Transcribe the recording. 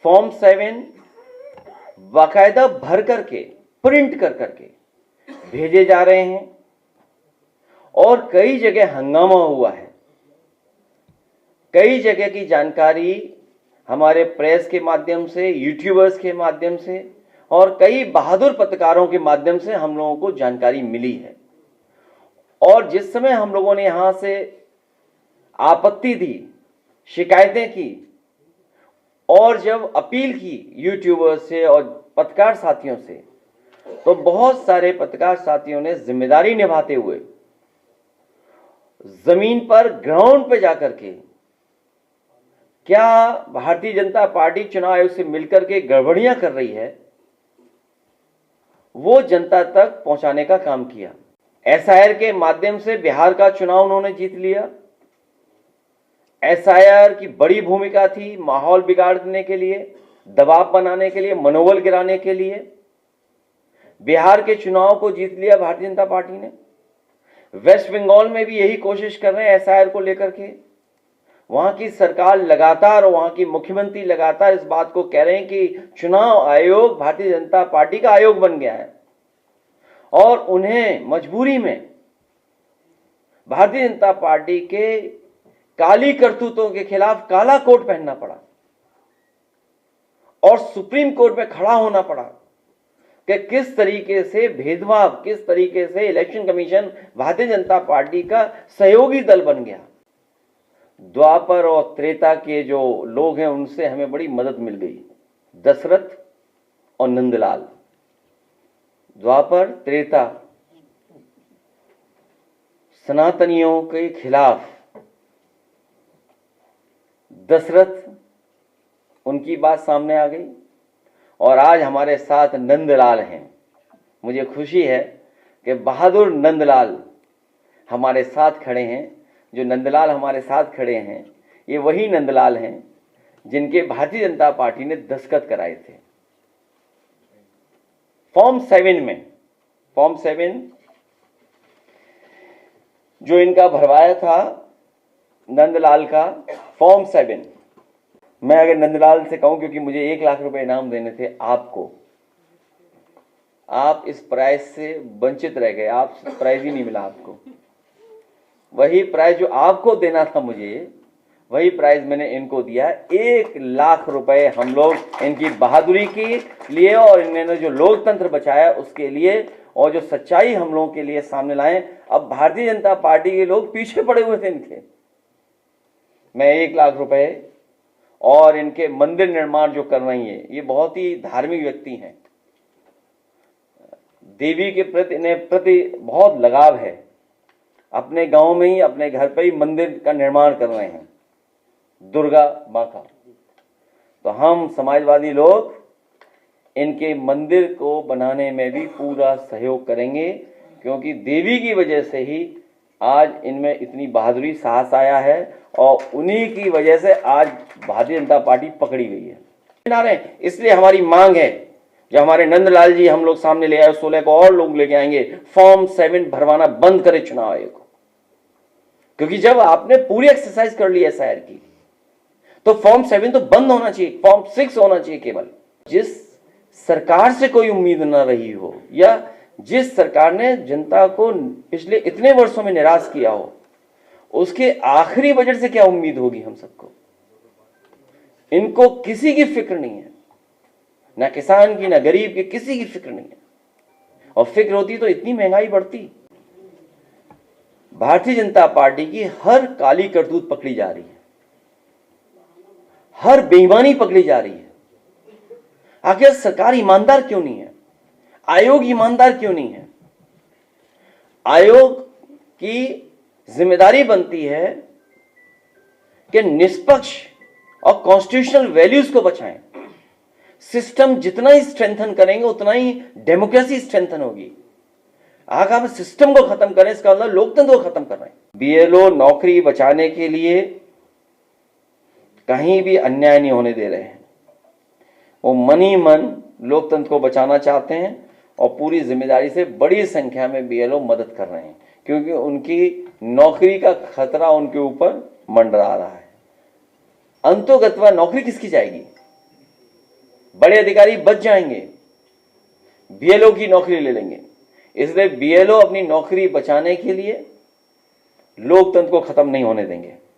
Form 7 बाकायदा भर करके प्रिंट कर करके भेजे जा रहे हैं और कई जगह हंगामा हुआ है। कई जगह की जानकारी हमारे प्रेस के माध्यम से, यूट्यूबर्स के माध्यम से और कई बहादुर पत्रकारों के माध्यम से हम लोगों को जानकारी मिली है। और जिस समय हम लोगों ने यहां से आपत्ति दी, शिकायतें की और जब अपील की यूट्यूबर्स से और पत्रकार साथियों से, तो बहुत सारे पत्रकार साथियों ने जिम्मेदारी निभाते हुए जमीन पर, ग्राउंड पे जाकर के क्या भारतीय जनता पार्टी चुनाव आयोग से मिलकर के गड़बड़ियां कर रही है, वो जनता तक पहुंचाने का काम किया। एसआईआर के माध्यम से बिहार का चुनाव उन्होंने जीत लिया। एसआईआर की बड़ी भूमिका थी माहौल बिगाड़ने के लिए, दबाव बनाने के लिए, मनोबल गिराने के लिए। बिहार के चुनाव को जीत लिया भारतीय जनता पार्टी ने। वेस्ट बंगाल में भी यही कोशिश कर रहे हैं एसआईआर को लेकर के। वहां की सरकार लगातार और वहां की मुख्यमंत्री लगातार इस बात को कह रहे हैं कि चुनाव आयोग भारतीय जनता पार्टी का आयोग बन गया है और उन्हें मजबूरी में भारतीय जनता पार्टी के काली करतूतों के खिलाफ काला कोट पहनना पड़ा और सुप्रीम कोर्ट में खड़ा होना पड़ा कि किस तरीके से भेदभाव, किस तरीके से election commission Bharatiya Janata party का सहयोगी दल बन गया। द्वापर और त्रेता के जो लोग हैं उनसे हमें बड़ी मदद मिल गई, दशरथ और नंदलाल। द्वापर, त्रेता, सनातनियों के खिलाफ दशरथ, उनकी बात सामने आ गई और आज हमारे साथ नंदलाल हैं। मुझे खुशी है कि बहादुर नंदलाल हमारे साथ खड़े हैं। जो नंदलाल हमारे साथ खड़े हैं ये वही नंदलाल हैं जिनके भारतीय जनता पार्टी ने दस्तखत कराए थे फॉर्म 7 में। फॉर्म 7 जो इनका भरवाया था नंदलाल का, फॉर्म 7, मैं अगर नंदलाल से कहूं, क्योंकि मुझे 1 लाख रुपए इनाम देने थे आपको, आप इस प्राइज से वंचित रह गए। आप प्राइज ही नहीं मिला आपको। वही प्राइज जो आपको देना था मुझे, वही प्राइज मैंने इनको दिया। 1 लाख रुपए हम लोग इनकी बहादुरी के लिए और इन्होंने जो लोकतंत्र बचाया उसके लिए और जो सच्चाई हम लोगों के लिए सामने लाए। अब भारतीय जनता पार्टी के लोग पीछे पड़े हुए थे इनके। मैं 1 लाख रुपए और इनके मंदिर निर्माण जो कर रही है, ये बहुत ही धार्मिक व्यक्ति हैं, देवी के प्रति इन्हें प्रति बहुत लगाव है। अपने गांव में ही, अपने घर पर ही मंदिर का निर्माण कर रहे हैं दुर्गा मां का। तो हम समाजवादी लोग इनके मंदिर को बनाने में भी पूरा सहयोग करेंगे, क्योंकि देवी की वजह से ही आज इनमें इतनी बहादुरी, साहस आया है और उन्हीं की वजह से आज भारतीय जनता पार्टी पकड़ी गई है। इसलिए हमारी मांग है, जो हमारे नंदलाल जी हम लोग सामने ले आए, 16 को और लोग लेके आएंगे, फॉर्म 7 भरवाना बंद करे चुनाव आयोग को। क्योंकि जब आपने पूरी एक्सरसाइज कर ली एसआईआर की, तो फॉर्म 7 तो बंद होना चाहिए, फॉर्म 6 होना चाहिए केवल। जिस सरकार से कोई उम्मीद न रही हो या जिस सरकार ने जनता को पिछले इतने वर्षों में निराश किया हो, उसके आखिरी बजट से क्या उम्मीद होगी हम सबको। इनको किसी की फिक्र नहीं है, ना किसान की, ना गरीब की, किसी की फिक्र नहीं है। और फिक्र होती तो इतनी महंगाई बढ़ती। भारतीय जनता पार्टी की हर काली करतूत पकड़ी जा रही है, हर बेईमानी पकड़ी जा रही है। आखिर सरकार ईमानदार क्यों नहीं है? आयोग ईमानदार क्यों नहीं है? आयोग की जिम्मेदारी बनती है कि निष्पक्ष और कॉन्स्टिट्यूशनल वैल्यूज को बचाएं। सिस्टम जितना ही स्ट्रेंथन करेंगे उतना ही डेमोक्रेसी स्ट्रेंथन होगी। अगर हम सिस्टम को खत्म करें, इसका मतलब लोकतंत्र को खत्म कर रहे हैं। बीएलओ नौकरी बचाने के लिए कहीं भी अन्याय नहीं होने दे रहे हैं। वो मन ही मन लोकतंत्र को बचाना चाहते हैं और पूरी जिम्मेदारी से बड़ी संख्या में बीएलओ मदद कर रहे हैं, क्योंकि उनकी नौकरी का खतरा उनके ऊपर मंडरा रहा है। अंतोगत्वा नौकरी किसकी जाएगी? बड़े अधिकारी बच जाएंगे, बीएलओ की नौकरी ले लेंगे। इसलिए बीएलओ अपनी नौकरी बचाने के लिए लोकतंत्र को खत्म नहीं होने देंगे।